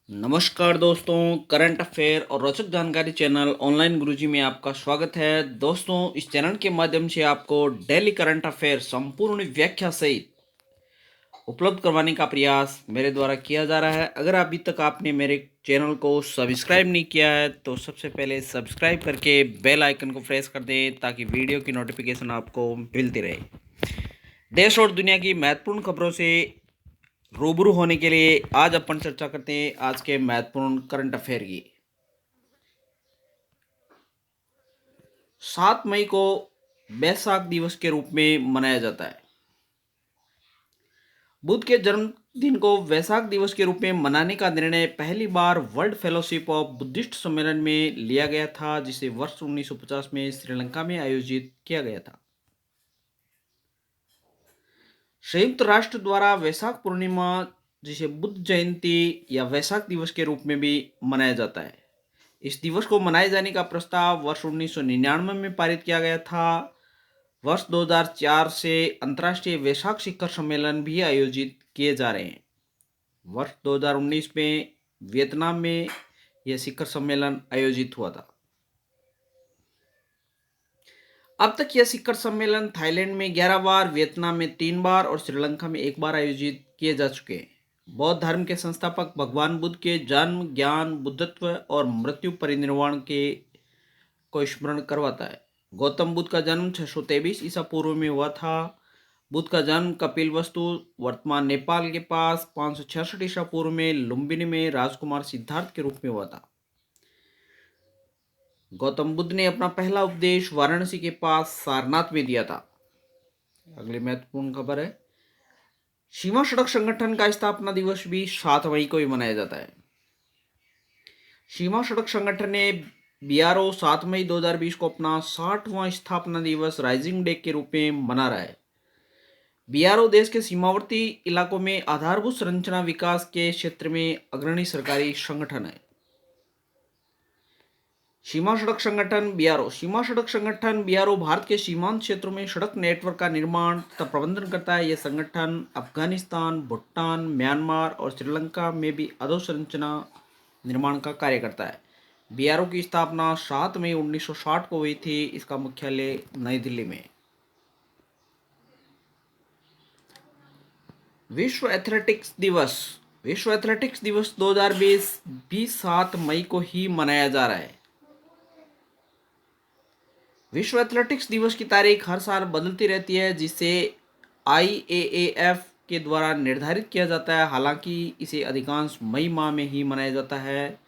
नमस्कार दोस्तों, current affair और रोचक जानकारी चैनल ऑनलाइन गुरुजी में आपका स्वागत है। दोस्तों, इस चैनल के माध्यम से आपको डेली करंट अफेयर संपूर्ण व्याख्या सहित उपलब्ध करवाने का प्रयास मेरे द्वारा किया जा रहा है। अगर अभी तक आपने मेरे चैनल को सब्सक्राइब नहीं किया है तो सबसे पहले सब्सक्राइब करके बेल आइकन को प्रेस कर दें ताकि वीडियो की नोटिफिकेशन आपको मिलती रहे। देश और दुनिया की महत्वपूर्ण खबरों से रूबरू होने के लिए आज अपन चर्चा करते हैं आज के महत्वपूर्ण करंट अफेयर की। 7 मई को वैसाख दिवस के रूप में मनाया जाता है। बुद्ध के जन्मदिन को वैसाख दिवस के रूप में मनाने का निर्णय पहली बार वर्ल्ड फेलोशिप ऑफ बुद्धिस्ट सम्मेलन में लिया गया था, जिसे वर्ष 1950 में श्रीलंका में आयोजित किया गया था। संयुक्त राष्ट्र द्वारा वैसाख पूर्णिमा, जिसे बुद्ध जयंती या वैसाख दिवस के रूप में भी मनाया जाता है, इस दिवस को मनाए जाने का प्रस्ताव वर्ष 1999 में पारित किया गया था। वर्ष 2004 से अंतर्राष्ट्रीय वैसाख शिखर सम्मेलन भी आयोजित किए जा रहे हैं। वर्ष 2019 में वियतनाम में यह शिखर सम्मेलन आयोजित हुआ था। अब तक यह शिखर सम्मेलन थाईलैंड में 11 बार, वियतनाम में 3 बार और श्रीलंका में 1 बार आयोजित किए जा चुके हैं। बौद्ध धर्म के संस्थापक भगवान बुद्ध के जन्म, ज्ञान, बुद्धत्व और मृत्यु परिनिर्वाण के को स्मरण करवाता है। गौतम बुद्ध का जन्म 623 ईसा पूर्व में हुआ था। बुद्ध का जन्म कपिलवस्तु, वर्तमान नेपाल के पास 566 ईसा पूर्व में लुम्बिनी में राजकुमार सिद्धार्थ के रूप में हुआ था। गौतम बुद्ध ने अपना पहला उपदेश वाराणसी के पास सारनाथ में दिया था। अगली महत्वपूर्ण खबर है, सीमा सड़क संगठन का स्थापना दिवस भी 7 मई को ही मनाया जाता है। सीमा सड़क संगठन ने बीआरओ 7 मई 2020 को अपना 60वां स्थापना दिवस राइजिंग डे के रूप में मना रहा है। बीआरओ देश के सीमावर्ती इलाकों में आधारभूत संरचना विकास के क्षेत्र में अग्रणी सरकारी संगठन है। सीमा सड़क संगठन बीआरओ भारत के सीमांत क्षेत्रों में सड़क नेटवर्क का निर्माण तथा प्रबंधन करता है। यह संगठन अफगानिस्तान, भूटान, म्यांमार और श्रीलंका में भी अधोसंरचना निर्माण का कार्य करता है। बीआरओ की स्थापना 7 मई 1960 को हुई थी। इसका मुख्यालय नई दिल्ली में। विश्व एथलेटिक्स दिवस 2020 भी 7 मई को ही मनाया जा रहा है। विश्व एथलेटिक्स दिवस की तारीख हर साल बदलती रहती है, जिसे IAAF के द्वारा निर्धारित किया जाता है। हालांकि इसे अधिकांश मई माह में ही मनाया जाता है।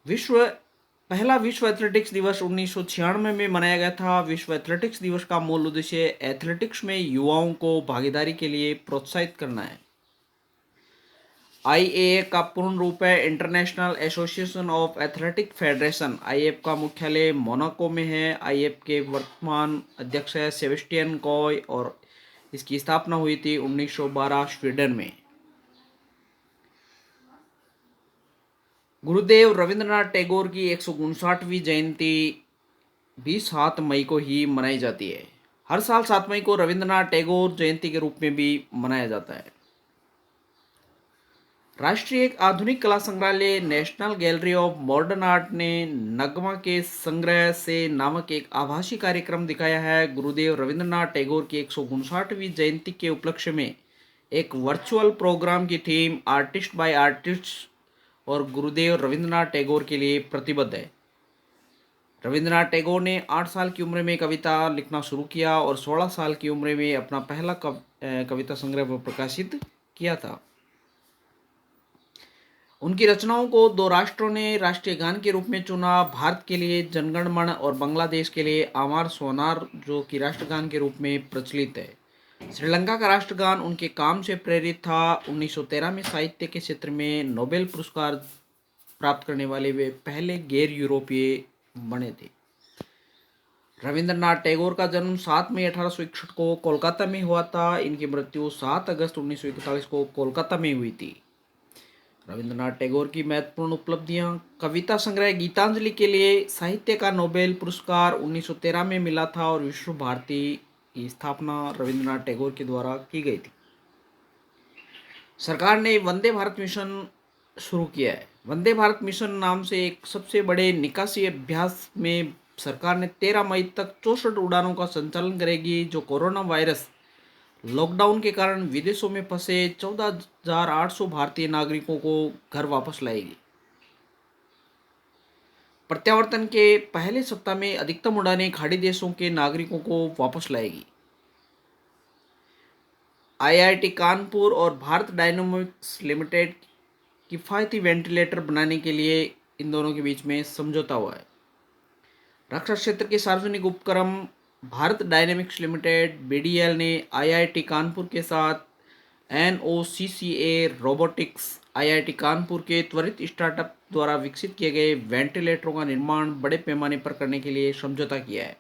पहला विश्व एथलेटिक्स दिवस 1996 में मनाया गया था। विश्व एथलेटिक्स दिवस का मूल उद्देश्य एथलेटिक्स में युवाओं को भागीदारी के लिए प्रोत्साहित करना है। IAA का पूर्ण रूप है international association of athletic federation. IAF का मुख्यालय मोनाको में है। IAF के वर्तमान अध्यक्ष है सेबेस्टियन कॉय और इसकी स्थापना हुई थी 1912 स्वीडन में। गुरुदेव रविंद्रनाथ टैगोर की 159वीं जयंती भी 7 मई को ही मनाई जाती है। हर साल 7 मई को रविंद्रनाथ टैगोर जयंती के रूप में भी मनाया जाता है। राष्ट्रीय आधुनिक कला संग्रहालय national gallery of modern art ने नगमा के संग्रह से नामक एक आभासी कार्यक्रम दिखाया है। गुरुदेव रविंद्रनाथ टैगोर की 159वीं जयंती के उपलक्ष्य में एक वर्चुअल प्रोग्राम की थीम आर्टिस्ट बाय आर्टिस्ट और गुरुदेव रविंद्रनाथ टैगोर के लिए प्रतिबद्ध है। रविंद्रनाथ टैगोर ने 8 साल की उम्र में कविता लिखना शुरू किया और 16 साल की उम्र में अपना पहला कविता संग्रह प्रकाशित किया था। उनकी रचनाओं को 2 राष्ट्रों ने राष्ट्रीय गान के रूप में चुना, भारत के लिए जनगण मन और बांग्लादेश के लिए आमार सोनार, जो कि राष्ट्रगान के रूप में प्रचलित है। श्रीलंका का राष्ट्रगान उनके काम से प्रेरित था। 1913 में साहित्य के क्षेत्र में नोबेल पुरस्कार प्राप्त करने वाले वे पहले गैर यूरोपीय बने थे। रविंद्रनाथ टैगोर का जन्म 7 मई 1861 को कोलकाता में हुआ था। इनकी मृत्यु 7 अगस्त 1941 को कोलकाता में हुई थी। रविंद्रनाथ टैगोर की महत्वपूर्ण उपलब्धियां, कविता संग्रह गीतांजलि के लिए साहित्य का नोबेल पुरस्कार 1913 में मिला था और विश्व भारती की स्थापना रविंद्रनाथ टैगोर के द्वारा की गई थी। सरकार ने वंदे भारत मिशन शुरू किया है। वंदे भारत मिशन नाम से एक सबसे बड़े निकासी अभ्यास में सरकार ने 13 मई तक 64 उड़ानों का संचालन करेगी, जो कोरोना वायरस लॉकडाउन के कारण विदेशों में फंसे 14,800 भारतीय नागरिकों को घर वापस लाएगी। प्रत्यावर्तन के पहले सप्ताह में अधिकतम उड़ानें खाड़ी देशों के नागरिकों को वापस लाएगी। आईआईटी कानपुर और भारत डायनामिक्स लिमिटेड किफ़ायती वेंटिलेटर बनाने के लिए इन दोनों के बीच में समझौता हुआ है। रक्षा क्षेत्र के सार्वजनिक उपक्रम भारत डायनामिक्स लिमिटेड बीडीएल ने आईआईटी कानपुर के साथ एनओसीसीए रोबोटिक्स आईआईटी कानपुर के त्वरित स्टार्टअप द्वारा विकसित किए गए वेंटिलेटरों का निर्माण बड़े पैमाने पर करने के लिए समझौता किया है।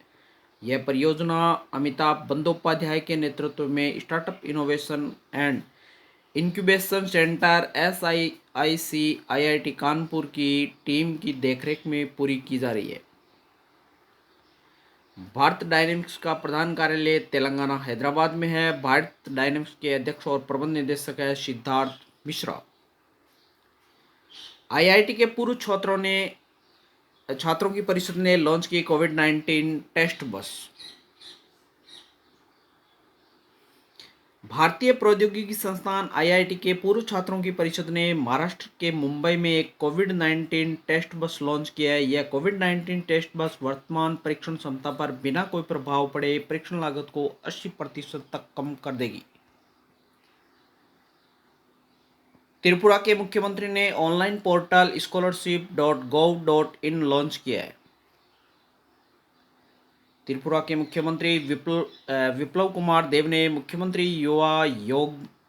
यह परियोजना अमिताभ बंदोपाध्याय के नेतृत्व में startup innovation and incubation centre SIIC IIT Kanpur की टीम की देखरेख में पूरी की जा रही है। भारत डायनेमिक्स का प्रधान कार्यालय तेलंगाना हैदराबाद में है। भारत डायनेमिक्स के अध्यक्ष और प्रबंध निदेशक है सिद्धार्थ मिश्रा। आईआईटी के पूर्व छात्रों की परिषद ने लॉन्च की कोविड-19 टेस्ट बस। भारतीय प्रौद्योगिकी संस्थान आईआईटी के पूर्व छात्रों की परिषद ने महाराष्ट्र के मुंबई में एक कोविड-19 टेस्ट बस लॉन्च किया है। यह कोविड-19 टेस्ट बस वर्तमान परीक्षण क्षमता पर बिना कोई प्रभाव पड़े परीक्षण लागत को 80% तक कम कर देगी। त्रिपुरा के मुख्यमंत्री ने ऑनलाइन पोर्टल scholarship.gov.in लॉन्च किया है। त्रिपुरा के मुख्यमंत्री विप्लव कुमार देव ने मुख्यमंत्री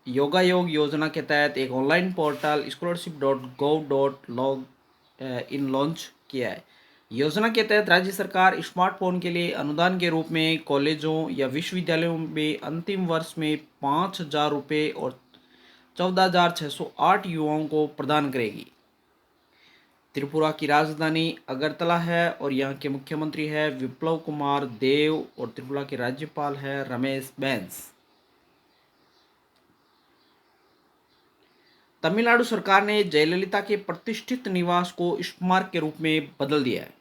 योगायोग योजना के तहत एक ऑनलाइन पोर्टल scholarship.gov.in लॉन्च किया है। योजना के तहत राज्य सरकार स्मार्टफोन के लिए अनुदान के रूप में कॉलेजों या विश्वविद्यालयों में अंतिम वर्ष में 5,000 रुपये और 14,608 युवाओं को प्रदान करेगी। त्रिपुरा की राजधानी अगरतला है और यहाँ के मुख्यमंत्री है विप्लव कुमार देव और त्रिपुरा के राज्यपाल है रमेश बैस। तमिलनाडु सरकार ने जयललिता के प्रतिष्ठित निवास को स्मारक के रूप में बदल दिया है।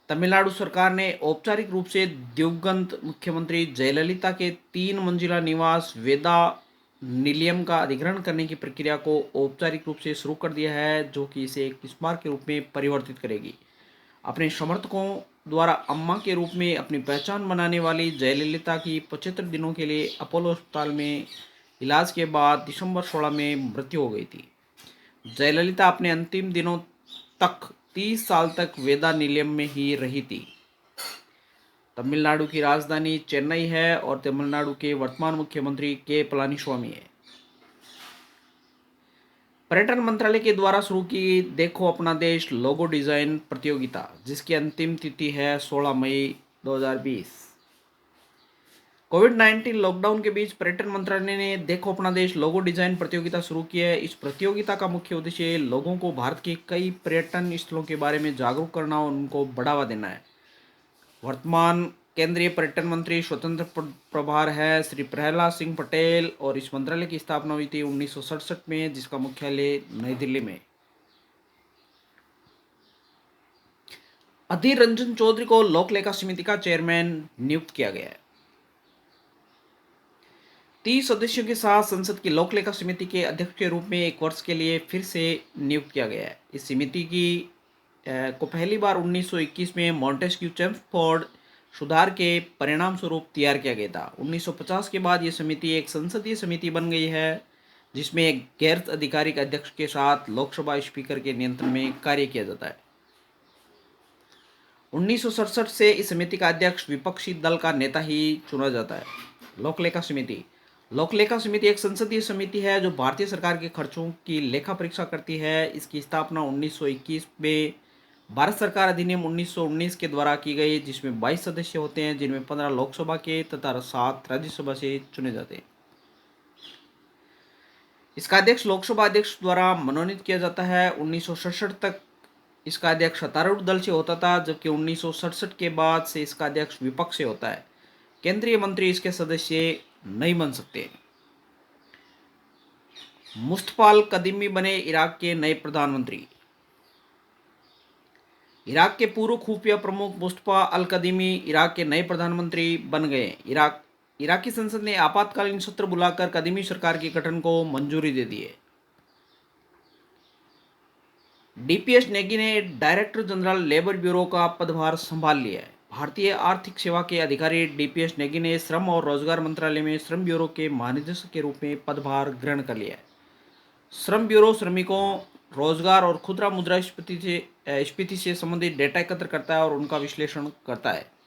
तमिलनाडु सरकार ने औपचारिक रूप से दिवंगत मुख्यमंत्री जयललिता के 3 मंजिला निवास वेदा निलयम का अधिग्रहण करने की प्रक्रिया को औपचारिक रूप से शुरू कर दिया है, जो कि इसे एक स्मारक के रूप में परिवर्तित करेगी। अपने समर्थकों द्वारा अम्मा के रूप में अपनी पहचान बनाने वाली जयललिता की 75 दिनों के लिए अपोलो अस्पताल में इलाज के बाद दिसंबर 16 में मृत्यु हो गई थी। जयललिता अपने अंतिम दिनों तक 30 साल तक वेदा निलयम में ही रही थी। तमिलनाडु की राजधानी चेन्नई है और तमिलनाडु के वर्तमान मुख्यमंत्री के पलानीस्वामी है। पर्यटन मंत्रालय के द्वारा शुरू की देखो अपना देश लोगो डिजाइन प्रतियोगिता, जिसकी अंतिम तिथि है 16 मई 2020। कोविड-19 लॉकडाउन के बीच पर्यटन मंत्रालय ने देखो अपना देश लोगो डिजाइन प्रतियोगिता शुरू की है। इस प्रतियोगिता का मुख्य उद्देश्य लोगों को भारत के कई पर्यटन स्थलों के बारे में जागरूक करना और उनको बढ़ावा देना है। वर्तमान केंद्रीय पर्यटन मंत्री स्वतंत्र प्रभार है श्री प्रहलाद सिंह पटेल और इस मंत्रालय की स्थापना हुई थी 1967 में, जिसका मुख्यालय नई दिल्ली में। अधीर रंजन चौधरी को लोक लेखा समिति का चेयरमैन नियुक्त किया गया है। 30 सदस्यों के साथ संसद की लोक लेखा समिति के अध्यक्ष के रूप में 1 वर्ष के लिए फिर से नियुक्त किया गया है। इस समिति को पहली बार 1921 में मॉन्टेस्क्यू चेम्सफोर्ड सुधार के परिणाम स्वरूप तैयार किया गया था। 1950 के बाद यह समिति एक संसदीय समिति बन गई है, जिसमें एक गैर आधिकारिक अध्यक्ष के साथ लोकसभा स्पीकर के नियंत्रण में कार्य किया जाता है। 1967 से इस समिति का अध्यक्ष विपक्षी दल का नेता ही चुना जाता है। लोकलेखा समिति एक संसदीय समिति है जो भारतीय सरकार के खर्चों की लेखा परीक्षा करती है। इसकी स्थापना 1921 में भारत सरकार अधिनियम 1919 के द्वारा की गई, जिसमें 22 सदस्य होते हैं, जिनमें 15 लोकसभा के तथा 7 राज्यसभा से चुने जाते हैं। इसका अध्यक्ष लोकसभा अध्यक्ष द्वारा मनोनीत किया जाता है। 1967 तक इसका अध्यक्ष सत्तारूढ़ दल से होता था, जबकि 1967 के बाद से इसका अध्यक्ष विपक्ष से होता है। केंद्रीय मंत्री इसके सदस्य नहीं बन सकते। मुस्तफा अल कदीमी बने इराक के नए प्रधानमंत्री। इराक के पूर्व खुफिया प्रमुख मुस्तफा अल कदीमी इराक के नए प्रधानमंत्री बन गए। इराकी संसद ने आपातकालीन सत्र बुलाकर कदीमी सरकार के गठन को मंजूरी दे दी है। डीपीएस नेगी ने डायरेक्टर जनरल लेबर ब्यूरो का पदभार संभाल लिया है। भारतीय आर्थिक सेवा के अधिकारी डीपीएस नेगी ने श्रम और रोजगार मंत्रालय में श्रम ब्यूरो के महानिदेशक के रूप में पदभार ग्रहण कर लिया है। श्रम ब्यूरो श्रमिकों, रोजगार और खुदरा मुद्रास्फीति से संबंधित डेटा एकत्र करता है और उनका विश्लेषण करता है।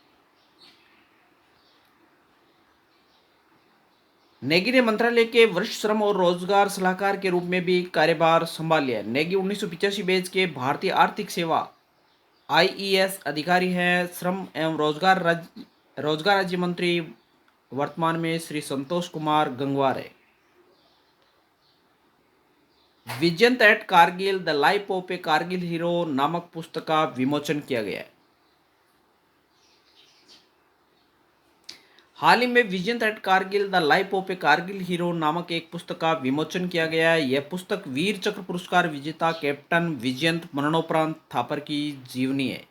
नेगी ने मंत्रालय के वरिष्ठ श्रम और रोजगार सलाहकार के रूप में भी कार्यभार संभाल लिया। नेगी 1985 बैच के भारतीय आर्थिक सेवा आईईएस अधिकारी हैं। श्रम एवं रोजगार राज्य मंत्री वर्तमान में श्री संतोष कुमार गंगवार है। Vijyant at Kargil the life of a Kargil hero नामक पुस्तक का विमोचन किया गया है। हाल ही में Vijyant at Kargil the life of a Kargil hero नामक एक पुस्तक का विमोचन किया गया है। यह पुस्तक वीर चक्र पुरस्कार विजेता कैप्टन विजयंत मरणोपरांत थापर की जीवनी है।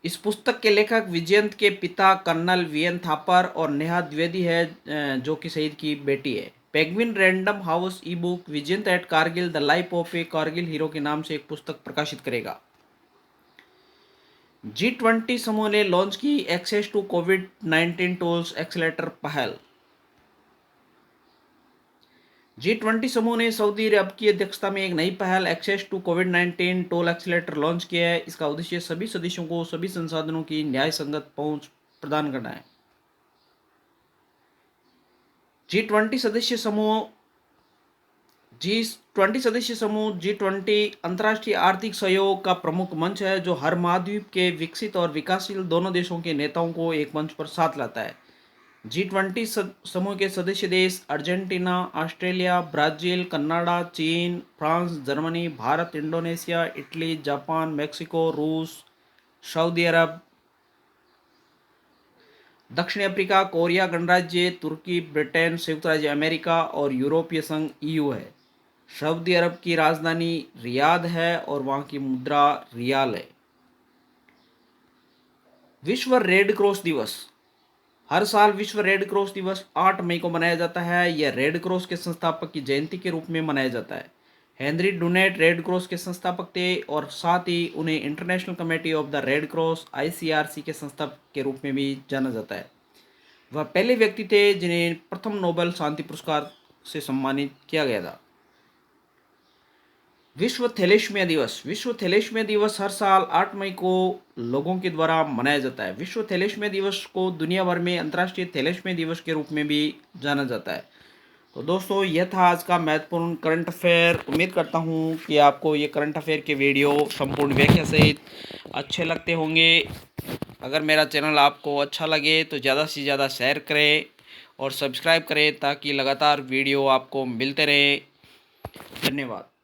इस पुस्तक के लेखक विजयंत के पिता कर्नल वीएन थापर और नेहा द्विवेदी है, जो कि शहीद की बेटी है। Penguin Random House e book Vijyant at Kargil the life of a Kargil hero के नाम से एक पुस्तक प्रकाशित करेगा। G20 समूह ने लॉन्च की access to covid tools accelerator पहल। G20 समूह ने सऊदी अरब की अध्यक्षता में एक नई पहल access to covid tools accelerator launch किया है। इसका उद्देश्य सभी सदस्यों को सभी संसाधनों की न्याय संगत पहुंच प्रदान करना है। G20 सदस्य समूह G20 अंतर्राष्ट्रीय आर्थिक सहयोग का प्रमुख मंच है, जो हर महाद्वीप के विकसित और विकासशील दोनों देशों के नेताओं को एक मंच पर साथ लाता है। G20 समूह के सदस्य देश अर्जेंटीना, ऑस्ट्रेलिया, ब्राजील, कनाडा, चीन, France, Germany, Bharat, Indonesia, Italy, Japan, Mexico, रूस, सऊदी अरब, दक्षिण अफ्रीका, कोरिया गणराज्य, तुर्की, ब्रिटेन, संयुक्त राज्य अमेरिका और यूरोपीय संघ EU है। सऊदी अरब की राजधानी रियाद है और वहाँ की मुद्रा रियाल है। विश्व रेड क्रॉस दिवस। हर साल विश्व रेड क्रॉस दिवस 8 मई को मनाया जाता है। यह रेड क्रॉस के संस्थापक की जयंती के रूप में मनाया जाता है। हेनरी डुनेट रेड क्रॉस के संस्थापक थे और साथ ही उन्हें international committee of the red cross ICRC के संस्थापक के रूप में भी जाना जाता है। वह पहले व्यक्ति थे जिन्हें प्रथम नोबेल शांति पुरस्कार से सम्मानित किया गया था। विश्व थैलेसीमिया दिवस। विश्व थैलेसीमिया दिवस हर साल 8 मई को लोगों के द्वारा मनाया जाता है। विश्व थैलेसीमिया दिवस को दुनिया भर में अंतर्राष्ट्रीय थैलेसीमिया दिवस के रूप में भी जाना जाता है। तो दोस्तों, यह था आज का महत्वपूर्ण करंट अफेयर। उम्मीद करता हूँ कि आपको ये करंट अफेयर के वीडियो संपूर्ण व्याख्या सहित अच्छे लगते होंगे। अगर मेरा चैनल आपको अच्छा लगे तो ज़्यादा से ज़्यादा शेयर करें और सब्सक्राइब करें ताकि लगातार वीडियो आपको मिलते रहे। धन्यवाद।